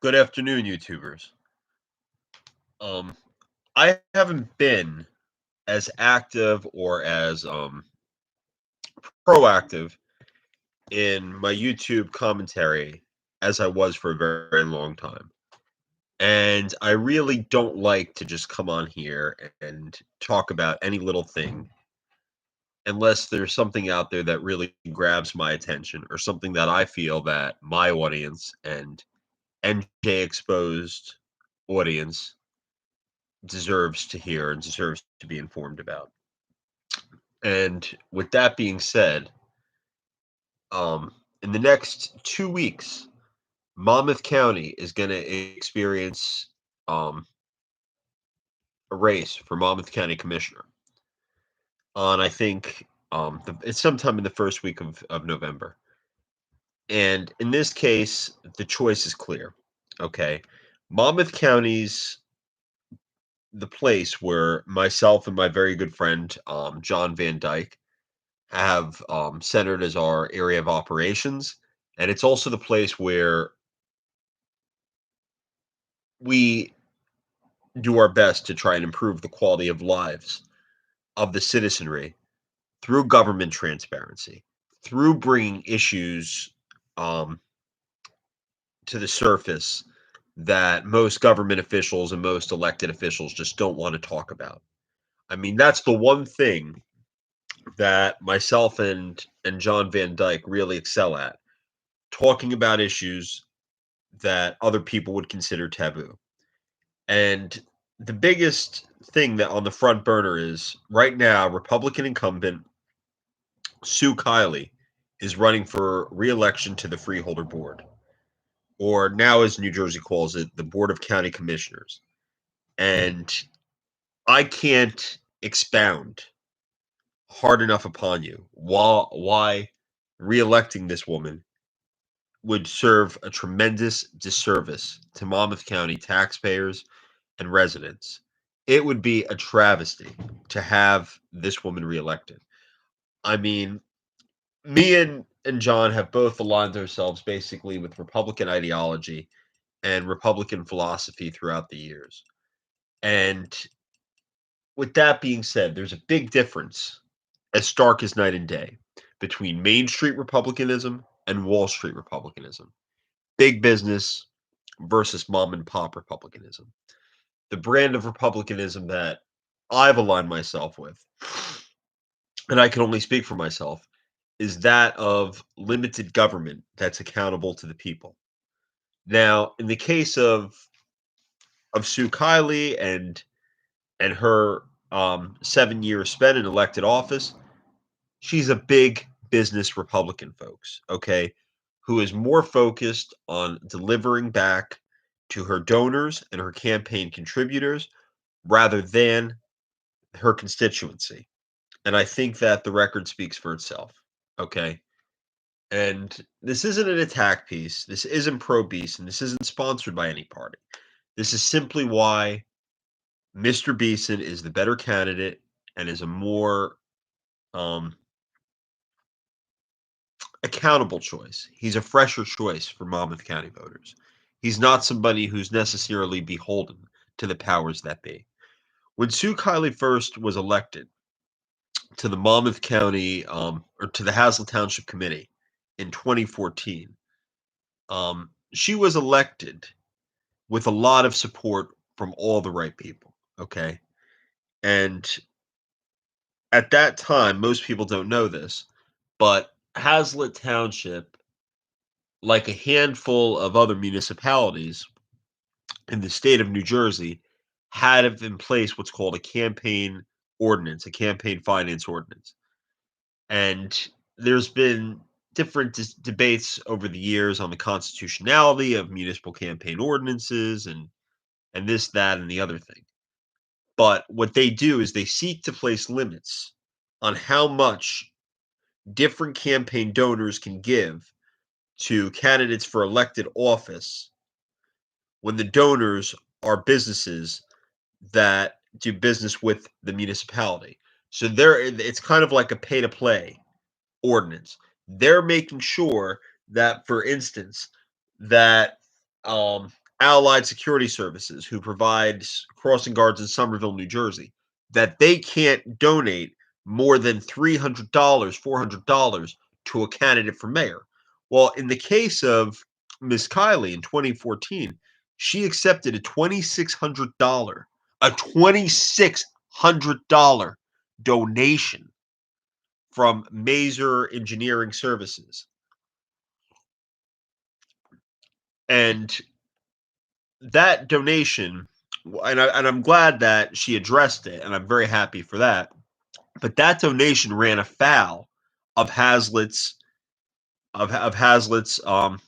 Good afternoon, YouTubers. Um, I haven't been as active or as proactive in my YouTube commentary as I was for a very long time. And I really don't like to just come on here and talk about any little thing unless there's something out there that really grabs my attention or something that I feel that my audience and NJ exposed audience deserves to hear and deserves to be informed about. And with that being said, in the next 2 weeks, Monmouth County is going to experience um, a race for Monmouth County Commissioner on, I think, it's sometime in the first week of November. And in this case, the choice is clear. Okay. Monmouth County's the place where myself and my very good friend, John Van Dyke, have centered as our area of operations. And it's also the place where we do our best to try and improve the quality of lives of the citizenry through government transparency, through bringing issues um, to the surface that most government officials and most elected officials just don't want to talk about. I mean, that's the one thing that myself and John Van Dyke really excel at, talking about issues that other people would consider taboo. And the biggest thing that on the front burner is right now, Republican incumbent Sue Kiley is running for reelection to the Freeholder Board, or now as New Jersey calls it, the Board of County Commissioners. And I can't expound hard enough upon you why reelecting this woman would serve a tremendous disservice to Monmouth County taxpayers and residents. It would be a travesty to have this woman reelected. I mean, me and John have both aligned ourselves basically with Republican ideology and Republican philosophy throughout the years. And with that being said, there's a big difference, as stark as night and day, between Main Street Republicanism and Wall Street Republicanism. Big business versus mom and pop Republicanism. The brand of Republicanism that I've aligned myself with, and I can only speak for myself, is that of limited government that's accountable to the people. Now, in the case of Sue Kiley and her 7 years spent in elected office, she's a big business Republican, folks. Okay, who is more focused on delivering back to her donors and her campaign contributors rather than her constituency. And I think that the record speaks for itself. Okay. And this isn't an attack piece. This isn't pro Beast, and this isn't sponsored by any party. This is simply why Mr. Beeson is the better candidate and is a more um, accountable choice. He's a fresher choice for Monmouth County voters. He's not somebody who's necessarily beholden to the powers that be. When Sue Kiley first was elected to the Monmouth County or to the Hazle Township Committee in 2014, she was elected with a lot of support from all the right people. Okay. And at that time, most people don't know this, but Hazlet Township, like a handful of other municipalities in the state of New Jersey, had in place what's called a campaign ordinance, a campaign finance ordinance. And there's been different debates over the years on the constitutionality of municipal campaign ordinances and this, that, and the other thing. But what they do is they seek to place limits on how much different campaign donors can give to candidates for elected office when the donors are businesses that do business with the municipality. So it's kind of like a pay to play ordinance. They're making sure that, for instance, that Allied Security Services, who provides crossing guards in Somerville, New Jersey, that they can't donate more than $300, $400 to a candidate for mayor. Well, in the case of Miss Kiley in 2014, she accepted a $2,600 donation from Mazer Engineering Services. And that donation, and I'm glad that she addressed it, and I'm very happy for that. But that donation ran afoul of Hazlitt's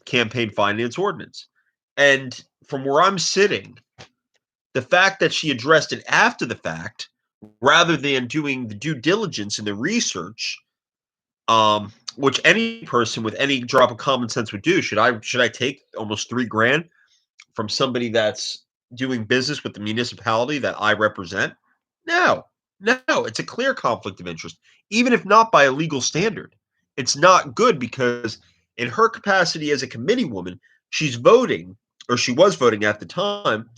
campaign finance ordinance. And from where I'm sitting, the fact that she addressed it after the fact, rather than doing the due diligence and the research, which any person with any drop of common sense would do. Should I take almost $3,000 from somebody that's doing business with the municipality that I represent? No, no, it's a clear conflict of interest, even if not by a legal standard. It's not good because, in her capacity as a committee woman, she's voting, or she was voting at the time,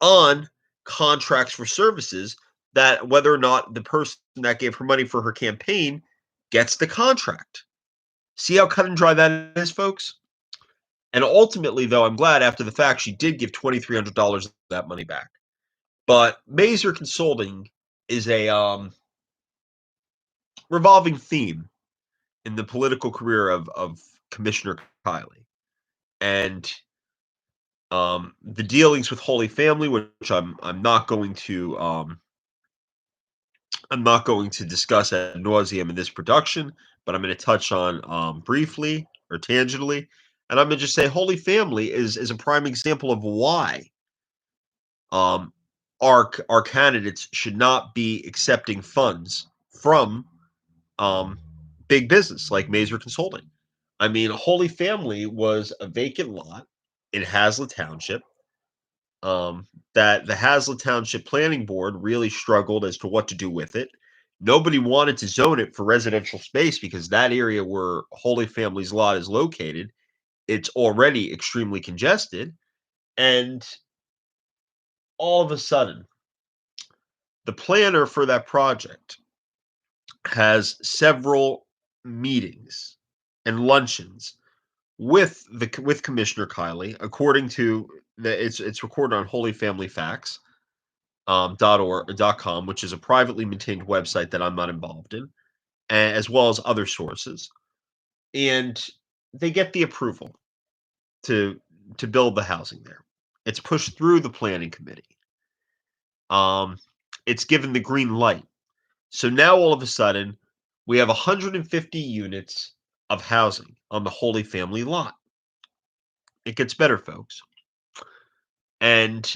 on contracts for services that whether or not the person that gave her money for her campaign gets the contract. See how cut and dry that is, folks? And ultimately, though, I'm glad after the fact she did give $2,300 of that money back. But Mazer Consulting is a revolving theme in the political career of Commissioner Kiley. And the dealings with Holy Family, which I'm not going to discuss ad nauseum in this production, but I'm going to touch on briefly or tangentially, and I'm going to just say Holy Family is a prime example of why um, our candidates should not be accepting funds from um, big business like Mazer Consulting. I mean, Holy Family was a vacant lot in Hazlet Township um, that the Hazlet Township Planning Board really struggled as to what to do with it. Nobody wanted to zone it for residential space because that area where Holy Family's lot is located, it's already extremely congested. And all of a sudden, the planner for that project has several meetings and luncheons with Commissioner Kiley, according to it's recorded on Holy Family Facts .com, which is a privately maintained website that I'm not involved in, as well as other sources. And they get the approval to build the housing there. It's pushed through the planning committee. Um, it's given the green light. So now all of a sudden, we have 150 units of housing on the Holy Family lot. It gets better, folks. And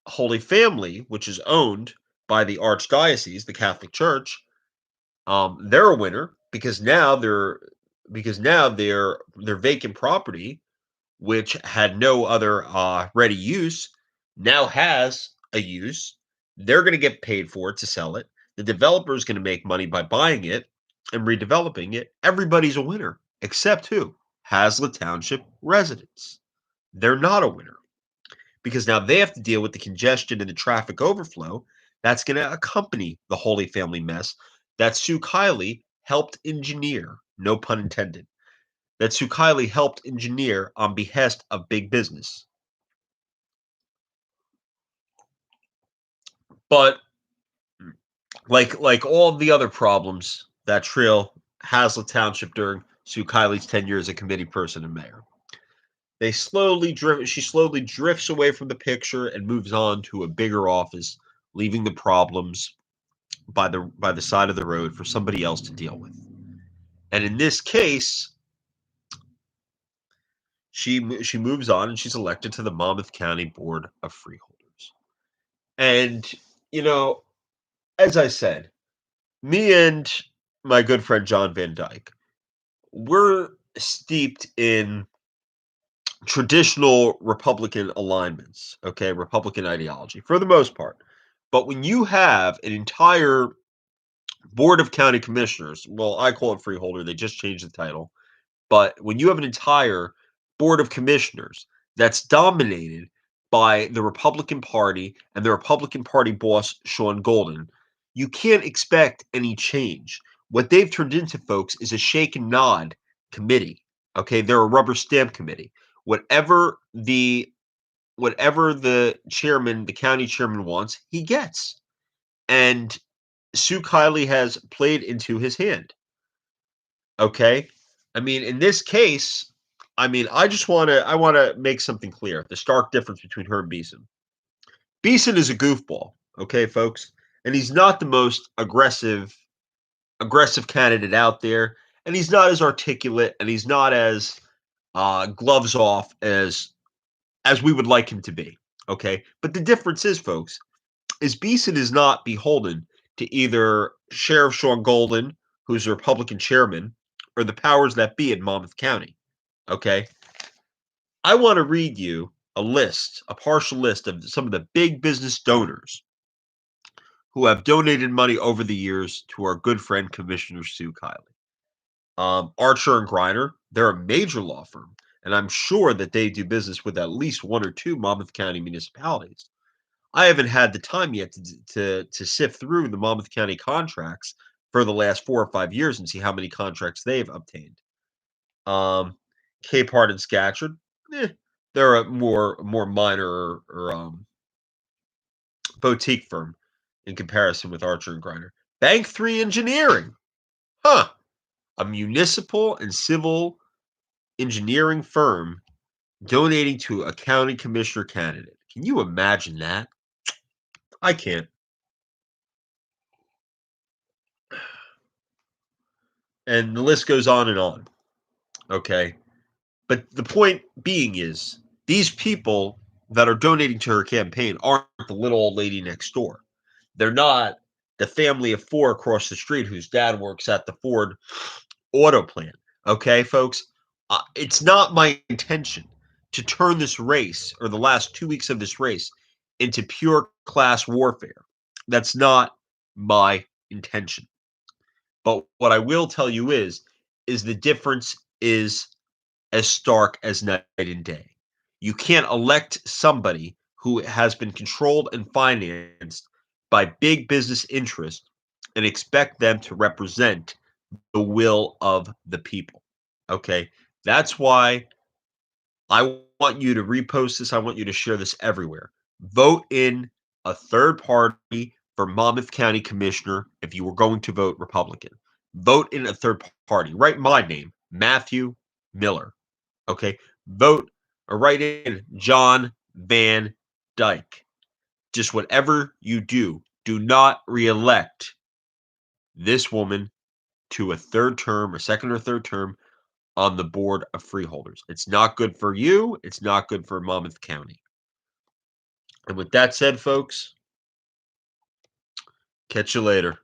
Holy Family, which is owned by the Archdiocese, the Catholic Church, they're a winner because now their vacant property, which had no other ready use, now has a use. They're going to get paid for it to sell it. The developer is going to make money by buying it and redeveloping it. Everybody's a winner, except who? Hazlet Township residents. They're not a winner because now they have to deal with the congestion and the traffic overflow that's going to accompany the Holy Family mess that Sue Kiley helped engineer, no pun intended, that Sue Kiley helped engineer on behest of big business. But like all the other problems that trail Hazlet Township during Sue Kiley's tenure as a committee person and mayor, she slowly drifts away from the picture and moves on to a bigger office, leaving the problems by the side of the road for somebody else to deal with. And in this case, she moves on and she's elected to the Monmouth County Board of Freeholders. And you know, as I said, me and my good friend John Van Dyke, we're steeped in traditional Republican alignments, okay, Republican ideology for the most part. But when you have an entire board of county commissioners, well, I call it freeholder, they just changed the title. But when you have an entire board of commissioners that's dominated by the Republican Party and the Republican Party boss, Sean Golden, you can't expect any change. What they've turned into, folks, is a shake and nod committee. Okay, they're a rubber stamp committee. Whatever the chairman, the county chairman wants, he gets. And Sue Kiley has played into his hand. Okay? I mean, in this case, I mean, I want to make something clear. The stark difference between her and Beeson. Beeson is a goofball, okay, folks? And he's not the most aggressive candidate out there, and he's not as articulate and he's not as gloves off as we would like him to be. Okay? But the difference is, folks, is Beeson is not beholden to either Sheriff Sean Golden, who's a Republican chairman, or the powers that be in Monmouth County. Okay? I want to read you a partial list of some of the big business donors who have donated money over the years to our good friend Commissioner Sue Kiley. Archer and Griner, they're a major law firm, and I'm sure that they do business with at least one or two Monmouth County municipalities. I haven't had the time yet to sift through the Monmouth County contracts for the last 4 or 5 years and see how many contracts they've obtained. Capehart and Scatcherd, they're a more minor or boutique firm in comparison with Archer and Griner. Bank 3 Engineering, huh? A municipal and civil engineering firm donating to a county commissioner candidate. Can you imagine that? I can't. And the list goes on and on. Okay. But the point being is these people that are donating to her campaign aren't the little old lady next door. They're not the family of 4 across the street whose dad works at the Ford auto plant. Okay, folks? It's not my intention to turn this race or the last 2 weeks of this race into pure class warfare. That's not my intention. But what I will tell you is the difference is as stark as night and day. You can't elect somebody who has been controlled and financed by big business interests and expect them to represent the will of the people. Okay? That's why I want you to repost this. I want you to share this everywhere. Vote in a third party for Monmouth County Commissioner if you were going to vote Republican. Vote in a third party. Write my name, Matthew Miller. Okay. Vote or write in John Van Dyke. Just whatever you do, do not reelect this woman to a third term or second or third term on the board of freeholders. It's not good for you. It's not good for Monmouth County. And with that said, folks, catch you later.